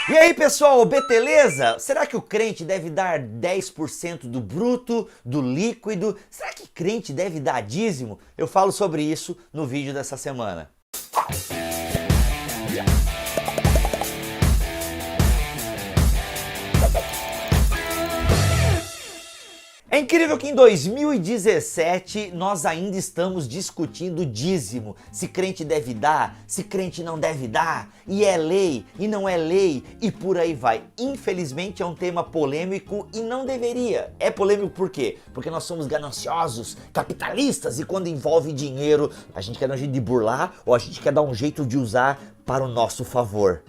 E aí pessoal, beleza? Será que o crente deve dar 10% do bruto, do líquido? Será que crente deve dar dízimo? Eu falo sobre isso no vídeo dessa semana. É incrível que em 2017 nós ainda estamos discutindo dízimo, se crente deve dar, se crente não deve dar, e é lei e não é lei, e por aí vai. Infelizmente é um tema polêmico e não deveria. É polêmico por quê? Porque nós somos gananciosos, capitalistas, e quando envolve dinheiro, a gente quer dar um jeito de burlar ou a gente quer dar um jeito de usar para o nosso favor.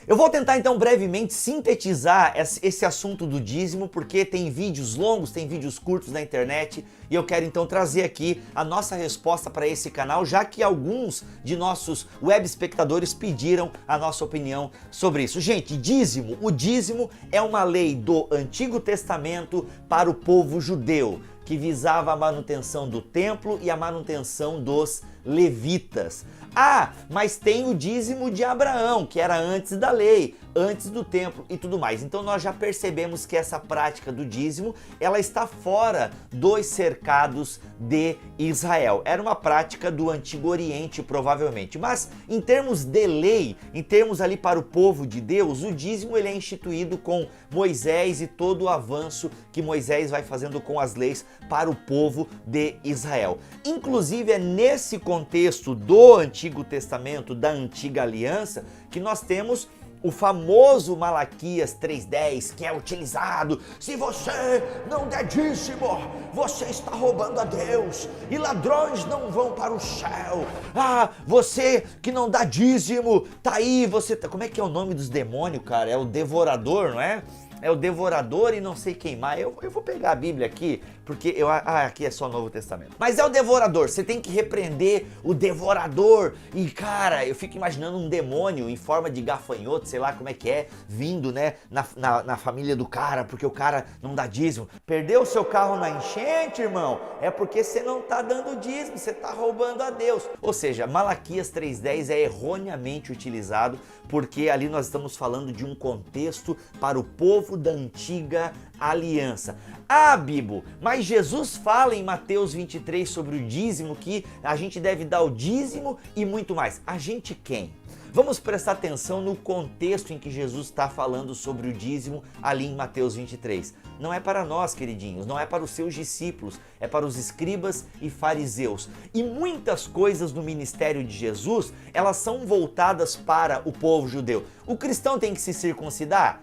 Eu vou tentar então brevemente sintetizar esse assunto do dízimo, porque tem vídeos longos, tem vídeos curtos na internet, e eu quero então trazer aqui a nossa resposta para esse canal, já que alguns de nossos web espectadores pediram a nossa opinião sobre isso. Gente, dízimo, o dízimo é uma lei do Antigo Testamento para o povo judeu, que visava a manutenção do templo e a manutenção dos levitas. Ah, mas tem o dízimo de Abraão, que era antes da lei, antes do templo e tudo mais. Então nós já percebemos que essa prática do dízimo, ela está fora dos cercados de Israel. Era uma prática do Antigo Oriente, provavelmente. Mas em termos de lei, em termos ali para o povo de Deus, o dízimo ele é instituído com Moisés e todo o avanço que Moisés vai fazendo com as leis para o povo de Israel. Inclusive é nesse contexto do Antigo Testamento, da Antiga Aliança, que nós temos o famoso Malaquias 3:10, que é utilizado: se você não der dízimo, você está roubando a Deus, e ladrões não vão para o céu. Ah, você que não dá dízimo, tá aí, você tá... Como é que é o nome dos demônios, cara? É o devorador, não é? É o devorador e não sei quem mais. Eu vou pegar a Bíblia aqui, porque aqui é só o Novo Testamento. Mas é o devorador, você tem que repreender o devorador. E cara, eu fico imaginando um demônio em forma de gafanhoto, sei lá como é que é, vindo, né, na família do cara, porque o cara não dá dízimo. Perdeu o seu carro na enchente, irmão? É porque você não tá dando dízimo, você tá roubando a Deus. Ou seja, Malaquias 3:10 é erroneamente utilizado, porque ali nós estamos falando de um contexto para o povo da Antiga Aliança. Ah, Bibo, mas Jesus fala em Mateus 23 sobre o dízimo, que a gente deve dar o dízimo e muito mais. A gente quem? Vamos prestar atenção no contexto em que Jesus está falando sobre o dízimo ali em Mateus 23. Não é para nós, queridinhos, não é para os seus discípulos, é para os escribas e fariseus. E muitas coisas no ministério de Jesus, elas são voltadas para o povo judeu. O cristão tem que se circuncidar?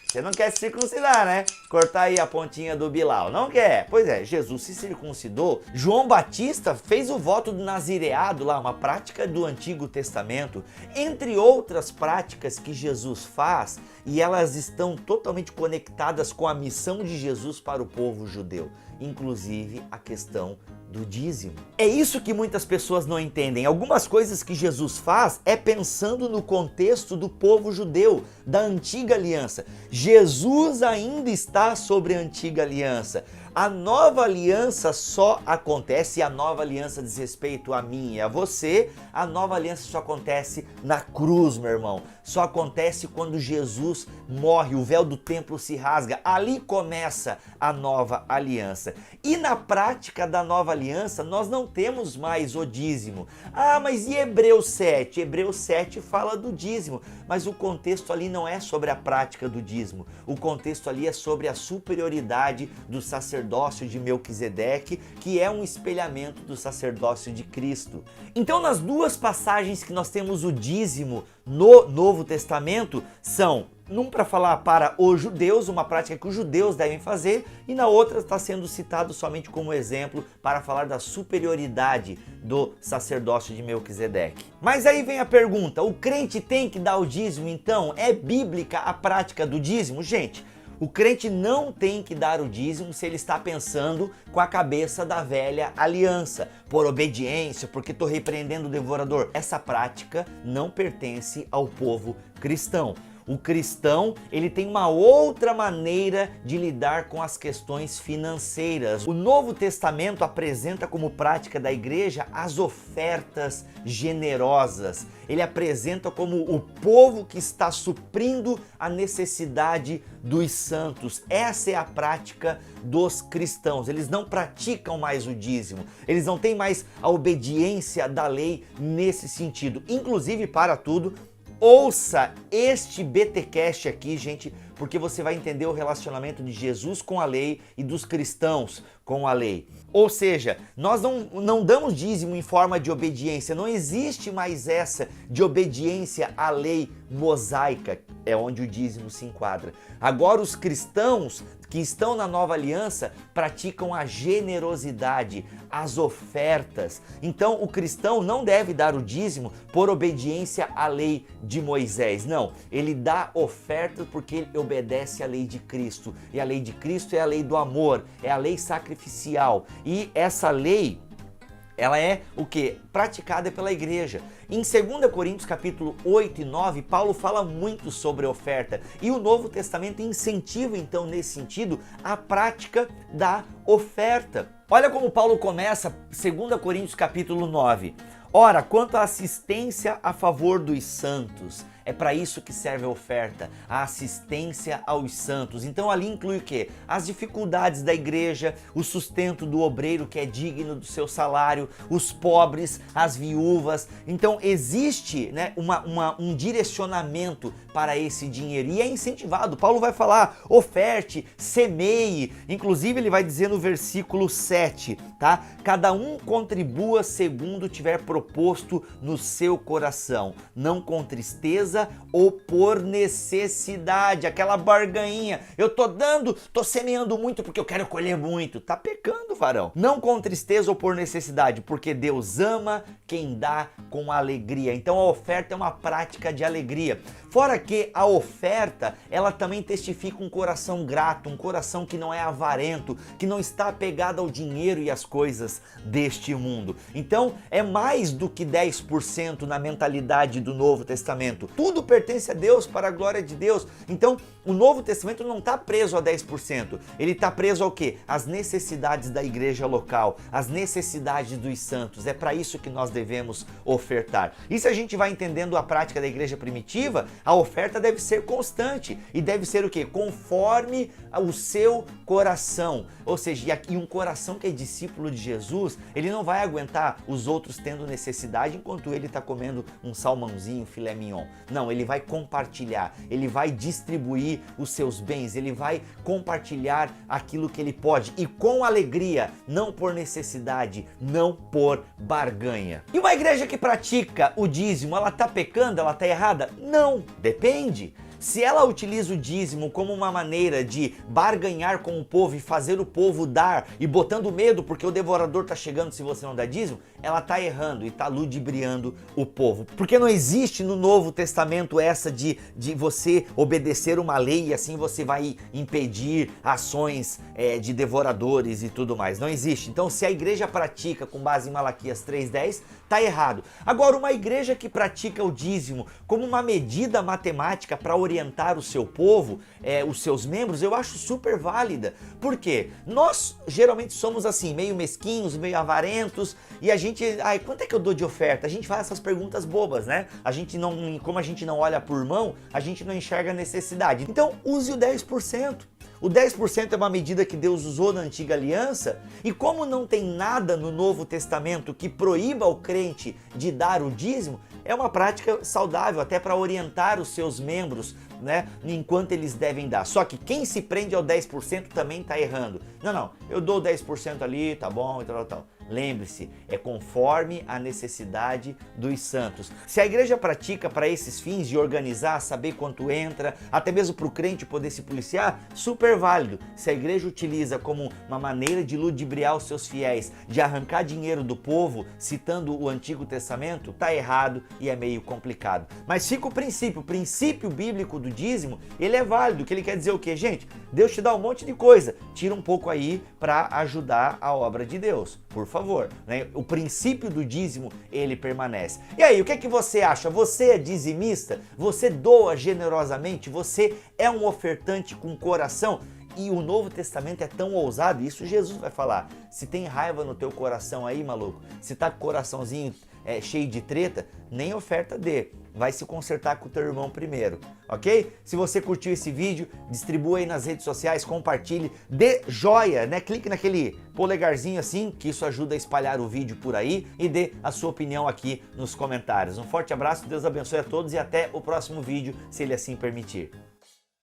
Você não quer se circuncidar, né? Cortar aí a pontinha do Bilal, não quer? Pois é, Jesus se circuncidou. João Batista fez o voto do nazireado lá, uma prática do Antigo Testamento. Entre outras práticas que Jesus faz, e elas estão totalmente conectadas com a missão de Jesus para o povo judeu. Inclusive a questão do dízimo. É isso que muitas pessoas não entendem. Algumas coisas que Jesus faz é pensando no contexto do povo judeu, da Antiga Aliança. Jesus ainda está sobre a Antiga Aliança. A nova aliança só acontece, e a nova aliança diz respeito a mim e a você, a nova aliança só acontece na cruz, meu irmão. Só acontece quando Jesus morre, o véu do templo se rasga, ali começa a nova aliança. E na prática da nova aliança, nós não temos mais o dízimo. Ah, mas e Hebreus 7? Hebreus 7 fala do dízimo, mas o contexto ali não é sobre a prática do dízimo. O contexto ali é sobre a superioridade do sacerdócio de Melquisedeque, que é um espelhamento do sacerdócio de Cristo. Então, nas duas passagens que nós temos o dízimo no Novo Testamento, são um para falar para os judeus, uma prática que os judeus devem fazer, e na outra está sendo citado somente como exemplo para falar da superioridade do sacerdócio de Melquisedeque. Mas aí vem a pergunta: o crente tem que dar o dízimo então? É bíblica a prática do dízimo? Gente, o crente não tem que dar o dízimo se ele está pensando com a cabeça da velha aliança, por obediência, porque estou repreendendo o devorador. Essa prática não pertence ao povo cristão. O cristão, ele tem uma outra maneira de lidar com as questões financeiras. O Novo Testamento apresenta como prática da igreja as ofertas generosas. Ele apresenta como o povo que está suprindo a necessidade dos santos. Essa é a prática dos cristãos. Eles não praticam mais o dízimo. Eles não têm mais a obediência da lei nesse sentido. Inclusive, para tudo, ouça este BTcast aqui, gente, porque você vai entender o relacionamento de Jesus com a lei e dos cristãos com a lei. Ou seja, nós não damos dízimo em forma de obediência, não existe mais essa de obediência à lei mosaica, é onde o dízimo se enquadra. Agora os cristãos que estão na nova aliança praticam a generosidade, as ofertas. Então o cristão não deve dar o dízimo por obediência à lei de Moisés, não. Ele dá ofertas porque ele obedece à lei de Cristo. E a lei de Cristo é a lei do amor, é a lei sacrificial. E essa lei, ela é o que? Praticada pela igreja. Em 2 Coríntios capítulo 8 e 9, Paulo fala muito sobre oferta. E o Novo Testamento incentiva, então, nesse sentido, a prática da oferta. Olha como Paulo começa 2 Coríntios capítulo 9. Ora, quanto à assistência a favor dos santos, é para isso que serve a oferta, a assistência aos santos. Então ali inclui o quê? As dificuldades da igreja, o sustento do obreiro que é digno do seu salário, os pobres, as viúvas. Então existe, né, um direcionamento para esse dinheiro e é incentivado. Paulo vai falar, oferte, semeie. Inclusive ele vai dizer no versículo 7, tá? Cada um contribua segundo tiver proposto no seu coração, não com tristeza ou por necessidade, aquela barganhinha. Eu tô semeando muito porque eu quero colher muito. Tá pecando, varão. Não com tristeza ou por necessidade, porque Deus ama quem dá com alegria. Então a oferta é uma prática de alegria. Fora que a oferta, ela também testifica um coração grato, um coração que não é avarento, que não está apegado ao dinheiro e às coisas deste mundo. Então é mais do que 10% na mentalidade do Novo Testamento. Tudo pertence a Deus, para a glória de Deus. Então, o Novo Testamento não está preso a 10%. Ele está preso ao quê? Às necessidades da igreja local, às necessidades dos santos. É para isso que nós devemos ofertar. E se a gente vai entendendo a prática da igreja primitiva, a oferta deve ser constante e deve ser o quê? Conforme o seu coração. Ou seja, e um coração que é discípulo de Jesus, ele não vai aguentar os outros tendo necessidade enquanto ele está comendo um salmãozinho, filé mignon. Não, ele vai compartilhar, ele vai distribuir os seus bens, ele vai compartilhar aquilo que ele pode e com alegria, não por necessidade, não por barganha. E uma igreja que pratica o dízimo, ela está pecando, ela está errada? Não, depende. Se ela utiliza o dízimo como uma maneira de barganhar com o povo e fazer o povo dar e botando medo porque o devorador está chegando se você não dá dízimo, ela está errando e está ludibriando o povo. Porque não existe no Novo Testamento essa de você obedecer uma lei e assim você vai impedir ações de devoradores e tudo mais. Não existe. Então se a igreja pratica com base em Malaquias 3:10, está errado. Agora, uma igreja que pratica o dízimo como uma medida matemática para orientar o seu povo, os seus membros, eu acho super válida. Por quê? Nós geralmente somos assim, meio mesquinhos, meio avarentos, e a gente, quanto é que eu dou de oferta? A gente faz essas perguntas bobas, né? A gente não, como a gente não olha por mão, a gente não enxerga a necessidade. Então, use o 10%. O 10% é uma medida que Deus usou na antiga aliança, e como não tem nada no Novo Testamento que proíba o crente de dar o dízimo, é uma prática saudável até para orientar os seus membros, né, enquanto eles devem dar. Só que quem se prende ao 10% também está errando. Não, eu dou 10% ali, tá bom, e tal. Lembre-se, é conforme a necessidade dos santos. Se a igreja pratica para esses fins de organizar, saber quanto entra, até mesmo para o crente poder se policiar, super válido. Se a igreja utiliza como uma maneira de ludibriar os seus fiéis, de arrancar dinheiro do povo, citando o Antigo Testamento, tá errado e é meio complicado. Mas fica o princípio bíblico do dízimo, ele é válido, que ele quer dizer o quê, gente? Deus te dá um monte de coisa, tira um pouco aí para ajudar a obra de Deus. por favor, né? O princípio do dízimo, ele permanece. E aí, o que é que você acha? Você é dizimista? Você doa generosamente? Você é um ofertante com coração? E o Novo Testamento é tão ousado, isso Jesus vai falar. Se tem raiva no teu coração aí, maluco, se tá com o coraçãozinho cheio de treta, nem oferta dê. Vai se consertar com o teu irmão primeiro, ok? Se você curtiu esse vídeo, distribua aí nas redes sociais, compartilhe, dê joia, né? Clique naquele polegarzinho assim, que isso ajuda a espalhar o vídeo por aí, e dê a sua opinião aqui nos comentários. Um forte abraço, Deus abençoe a todos e até o próximo vídeo, se ele assim permitir.